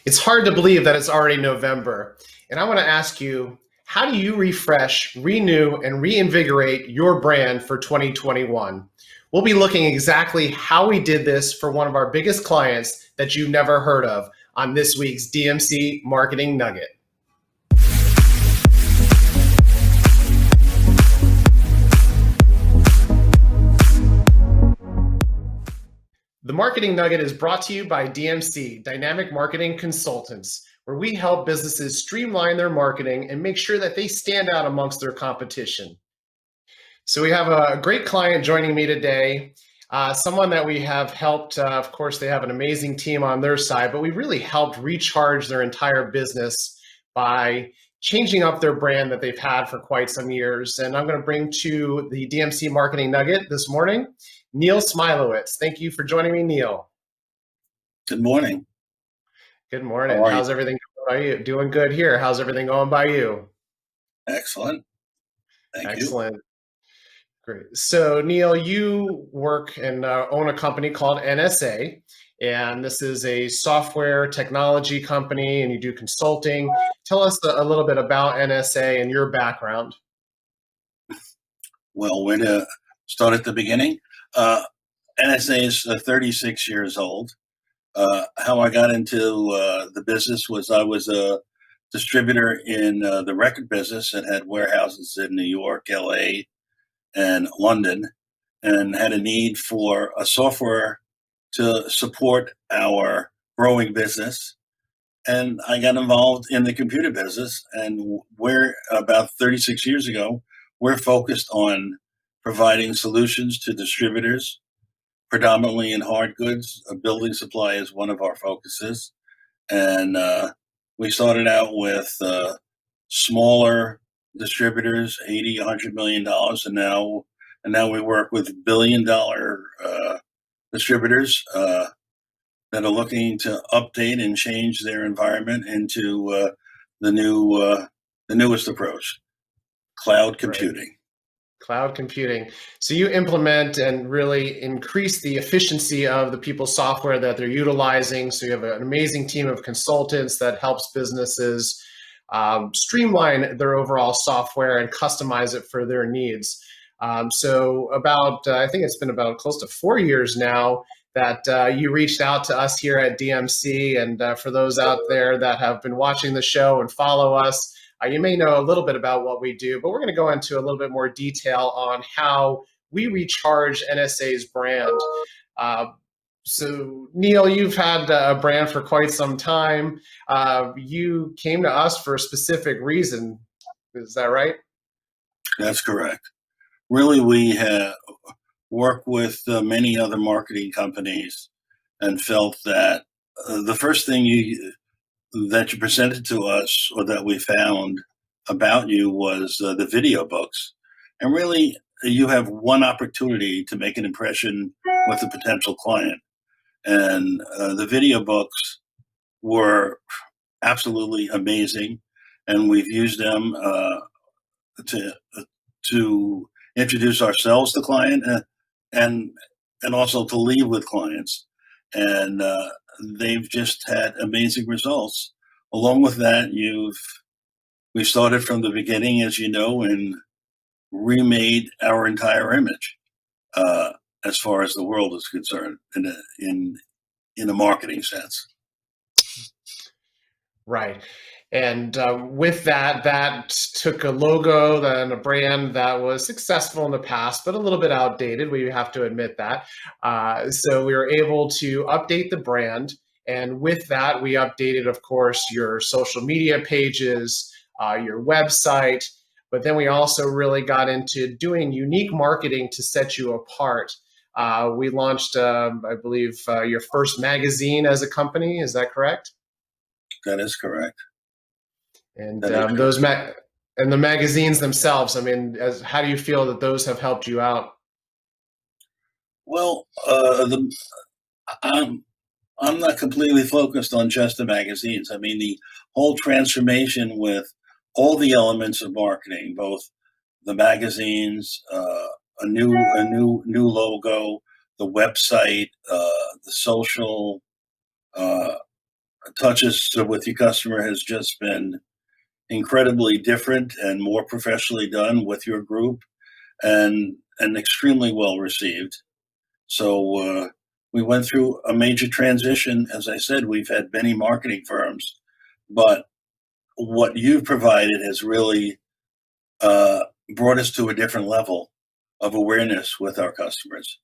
It's hard to believe that it's already November. And I want to ask you, how do you refresh, renew, and reinvigorate your brand for 2021? We'll be looking exactly how we did this for one of our biggest clients that you've never heard of on this week's DMC Marketing Nugget. The Marketing Nugget is brought to you by DMC, Dynamic Marketing Consultants, where we help businesses streamline their marketing and make sure that they stand out amongst their competition. So we have a great client joining me today, someone that we have helped. Of course, they have an amazing team on their side, but we really helped recharge their entire business by changing up their brand that they've had for quite some years. And I'm going to bring to the DMC Marketing Nugget this morning, Neil Smilowitz. Thank you for joining me, Neil. Good morning. Good morning. How are How's you? everything going by you? Doing good here. How's everything going by you? Excellent. Thank you. Excellent. Great. So, Neil, you work and own a company called NSA, and this is a software technology company, and you do consulting. Tell us a little bit about NSA and your background. Well, where to start at the beginning? NSA is 36 years old. How I got into the business was I was a distributor in the record business and had warehouses in New York, LA, and London, and had a need for a software to support our growing business. And I got involved in the computer business, and we're about 36 years ago, we're focused on providing solutions to distributors, predominantly in hard goods. Building supply is one of our focuses. And we started out with smaller distributors, 80, $100 million, and now we work with $1 billion distributors that are looking to update and change their environment into the newest approach, cloud computing. Right. Cloud computing. So you implement and really increase the efficiency of the people's software that they're utilizing. So you have an amazing team of consultants that helps businesses streamline their overall software and customize it for their needs. So I think it's been about close to 4 years now that you reached out to us here at DMC. And for those out there that have been watching the show and follow us, you may know a little bit about what we do, but we're going to go into a little bit more detail on how we recharge NSA's brand. So, Neil, you've had a brand for quite some time. You came to us for a specific reason. Is that right? That's correct. Really, we have worked with many other marketing companies and felt that the first thing that you presented to us or that we found about you was the video books. And really, you have one opportunity to make an impression with a potential client. And the video books were absolutely amazing. And we've used them to introduce ourselves to client and also to leave with clients. And they've just had amazing results. Along with that, we started from the beginning, as you know, and remade our entire image as far as the world is concerned in a marketing sense. Right. And with that took a logo and a brand that was successful in the past, but a little bit outdated. We have to admit that. So we were able to update the brand. And with that, we updated, of course, your social media pages, your website. But then we also really got into doing unique marketing to set you apart. We launched, I believe, your first magazine as a company. Is that correct? That is correct. And and the magazines themselves, I mean, how do you feel that those have helped you out? Well, I'm not completely focused on just the magazines. I mean, the whole transformation with all the elements of marketing, both the magazines, a new logo, the website, the social, touches with your customer has just been incredibly different and more professionally done with your group, and extremely well received. So we went through a major transition. As I said, we've had many marketing firms, but what you've provided has really uh, brought us to a different level of awareness with our customers.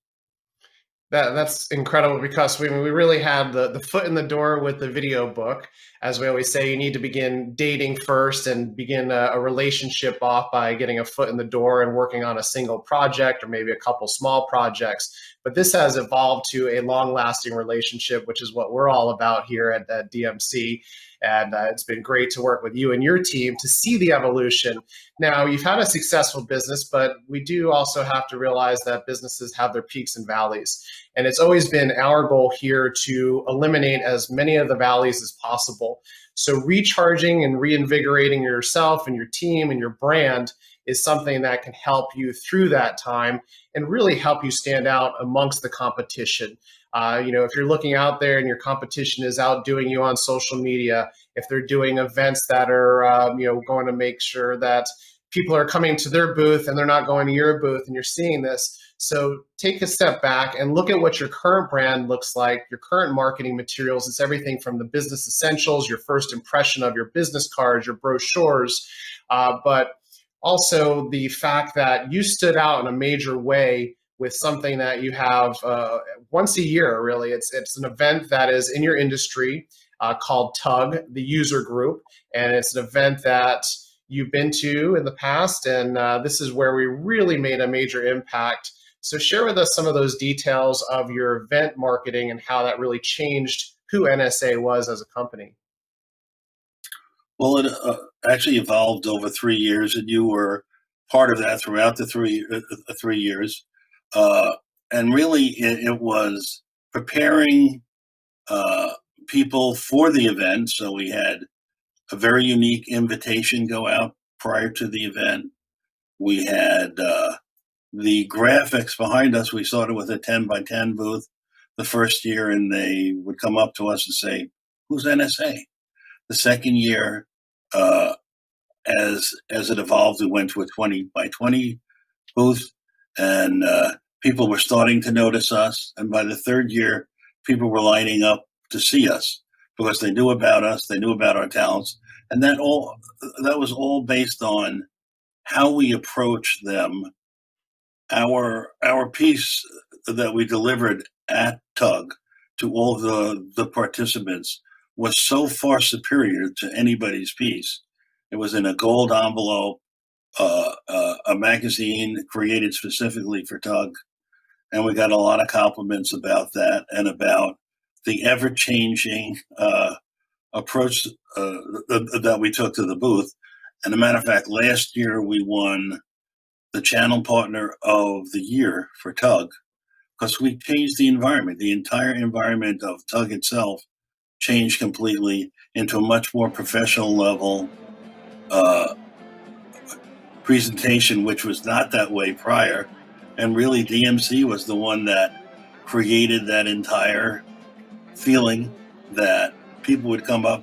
That's incredible because we really had the foot in the door with the video book. As we always say, you need to begin dating first and begin a relationship off by getting a foot in the door and working on a single project or maybe a couple small projects. But this has evolved to a long lasting relationship, which is what we're all about here at DMC. And it's been great to work with you and your team to see the evolution. Now, you've had a successful business, but we do also have to realize that businesses have their peaks and valleys. And it's always been our goal here to eliminate as many of the valleys as possible. So recharging and reinvigorating yourself and your team and your brand is something that can help you through that time and really help you stand out amongst the competition. If you're looking out there and your competition is outdoing you on social media, if they're doing events that are, going to make sure that people are coming to their booth and they're not going to your booth, and you're seeing this. So take a step back and look at what your current brand looks like, your current marketing materials. It's everything from the business essentials, your first impression of your business cards, your brochures, but also the fact that you stood out in a major way with something that you have once a year, really. It's an event that is in your industry called TUG, the user group. And it's an event that you've been to in the past. And this is where we really made a major impact. So share with us some of those details of your event marketing and how that really changed who NSA was as a company. Well, it actually evolved over 3 years, and you were part of that throughout the 3 years. Uh, and really, it was preparing uh, people for the event. So we had a very unique invitation go out prior to the event. We had the graphics behind us. We started with a 10 by 10 booth the first year, and they would come up to us and say, "Who's NSA?" The second year, uh, as it evolved, we went to a 20 by 20 booth, and people were starting to notice us. And by the third year, people were lining up to see us because they knew about us, they knew about our talents, and that was all based on how we approached them. Our piece that we delivered at Tug to all the participants was so far superior to anybody's piece. It was in a gold envelope, a magazine created specifically for Tug, and we got a lot of compliments about that and about the ever-changing approach that we took to the booth. And a matter of fact, last year we won the channel partner of the year for Tug because we changed the environment. The entire environment of Tug itself changed completely into a much more professional level uh, presentation, which was not that way prior. And really, DMC was the one that created that entire feeling that people would come up.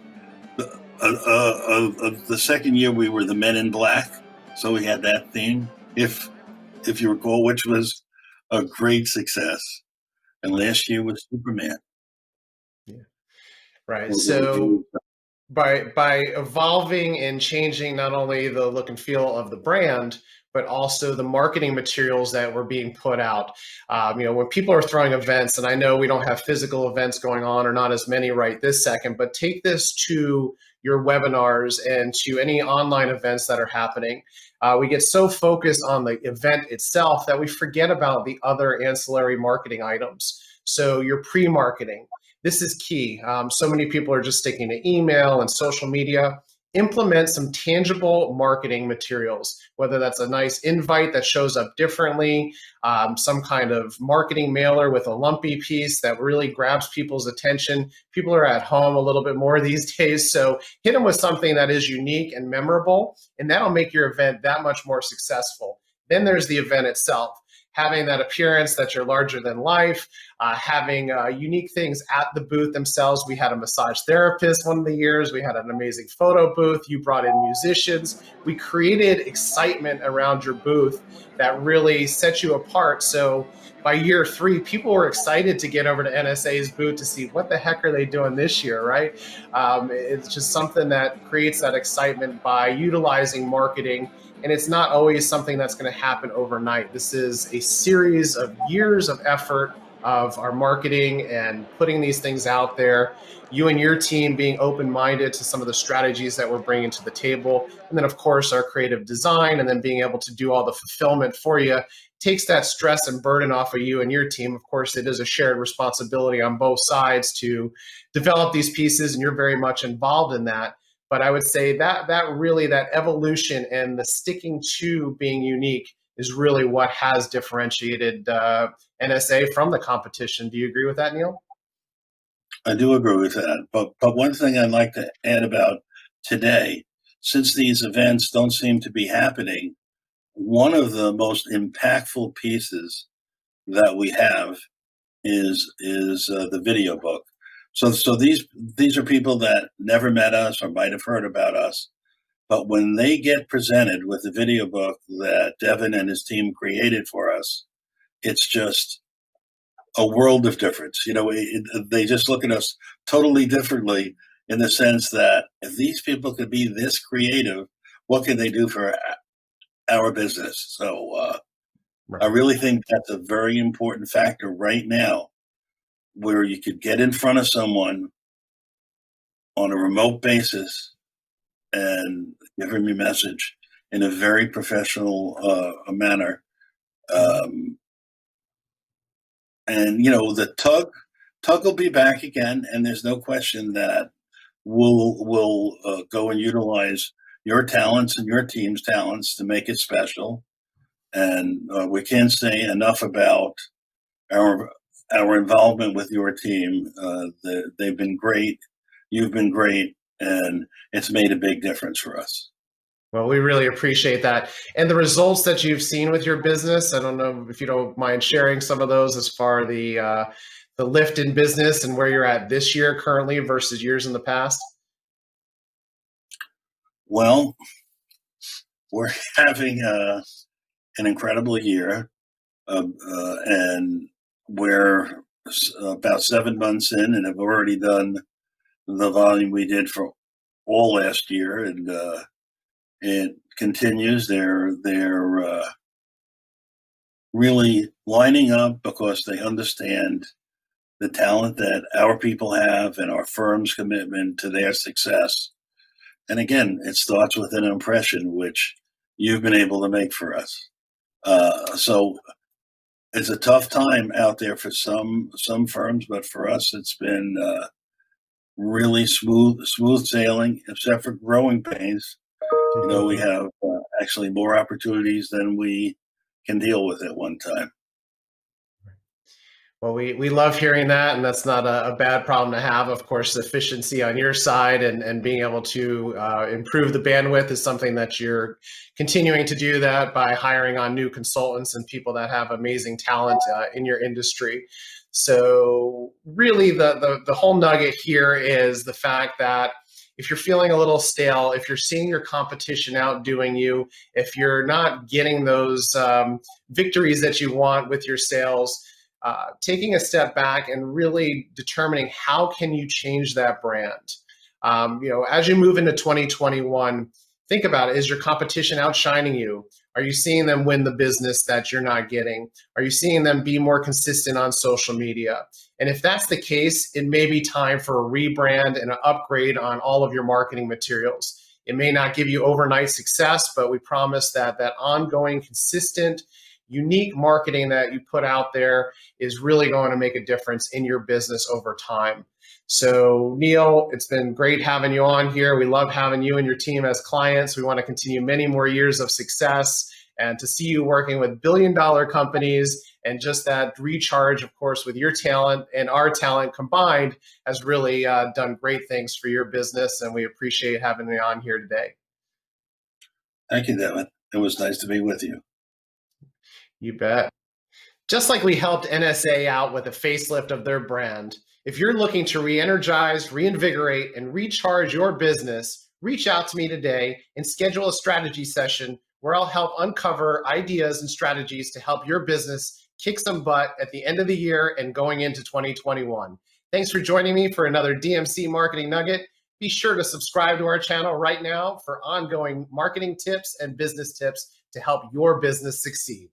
The second year, we were the Men in Black, so we had that theme, if you recall, which was a great success. And last year was Superman. Yeah. Right. So by evolving and changing not only the look and feel of the brand, but also the marketing materials that were being put out. When people are throwing events, and I know we don't have physical events going on or not as many right this second, but take this to your webinars and to any online events that are happening. We get so focused on the event itself that we forget about the other ancillary marketing items. So your pre-marketing, this is key. So many people are just sticking to email and social media. Implement some tangible marketing materials, whether that's a nice invite that shows up differently, some kind of marketing mailer with a lumpy piece that really grabs people's attention. People are at home a little bit more these days, so hit them with something that is unique and memorable, and that'll make your event that much more successful. Then there's the event itself. having that appearance that you're larger than life, having unique things at the booth themselves. We had a massage therapist one of the years. We had an amazing photo booth. You brought in musicians. We created excitement around your booth that really set you apart. So by year 3, people were excited to get over to NSA's booth to see what the heck are they doing this year, right? It's just something that creates that excitement by utilizing marketing. And it's not always something that's going to happen overnight. This is a series of years of effort of our marketing and putting these things out there. You and your team being open-minded to some of the strategies that we're bringing to the table. And then, of course, our creative design, and then being able to do all the fulfillment for you takes that stress and burden off of you and your team. Of course, it is a shared responsibility on both sides to develop these pieces, and you're very much involved in that. But I would say that really, that evolution and the sticking to being unique is really what has differentiated NSA from the competition. Do you agree with that, Neil? I do agree with that. But one thing I'd like to add about today, since these events don't seem to be happening, one of the most impactful pieces that we have is the video book. So these are people that never met us or might have heard about us, but when they get presented with the video book that Devin and his team created for us, it's just a world of difference. They just look at us totally differently in the sense that if these people could be this creative, what can they do for our business? So I Right. really think that's a very important factor right now, where you could get in front of someone on a remote basis and give them your message in a very professional manner. Um, and the tug will be back again, and there's no question that we'll go and utilize your talents and your team's talents to make it special. And we can't say enough about our our involvement with your team. They've been great. You've been great, and it's made a big difference for us. Well, we really appreciate that. And the results that you've seen with your business, I don't know if you don't mind sharing some of those as far the lift in business and where you're at this year currently versus years in the past. Well, we're having an incredible year, and we're about 7 months in, and have already done the volume we did for all last year, and it continues. They're really lining up because they understand the talent that our people have and our firm's commitment to their success. And again, it starts with an impression which you've been able to make for us. So it's a tough time out there for some firms, but for us, it's been really smooth sailing, except for growing pains. We have actually more opportunities than we can deal with at one time. Well, we love hearing that, and that's not a bad problem to have. Of course, efficiency on your side and being able to improve the bandwidth is something that you're continuing to do that by hiring on new consultants and people that have amazing talent in your industry. So really the whole nugget here is the fact that if you're feeling a little stale, if you're seeing your competition outdoing you, if you're not getting those victories that you want with your sales, taking a step back and really determining how can you change that brand. As you move into 2021, think about it. Is your competition outshining you? Are you seeing them win the business that you're not getting? Are you seeing them be more consistent on social media? And if that's the case, it may be time for a rebrand and an upgrade on all of your marketing materials. It may not give you overnight success, but we promise that that ongoing, consistent, unique marketing that you put out there is really going to make a difference in your business over time. So, Neil, it's been great having you on here. We love having you and your team as clients. We want to continue many more years of success and to see you working with billion-dollar companies. And just that recharge, of course, with your talent and our talent combined has really done great things for your business. And we appreciate having you on here today. Thank you, Devin. It was nice to be with you. You bet. Just like we helped NSA out with a facelift of their brand, if you're looking to re-energize, reinvigorate, and recharge your business, reach out to me today and schedule a strategy session where I'll help uncover ideas and strategies to help your business kick some butt at the end of the year and going into 2021. Thanks for joining me for another DMC Marketing Nugget. Be sure to subscribe to our channel right now for ongoing marketing tips and business tips to help your business succeed.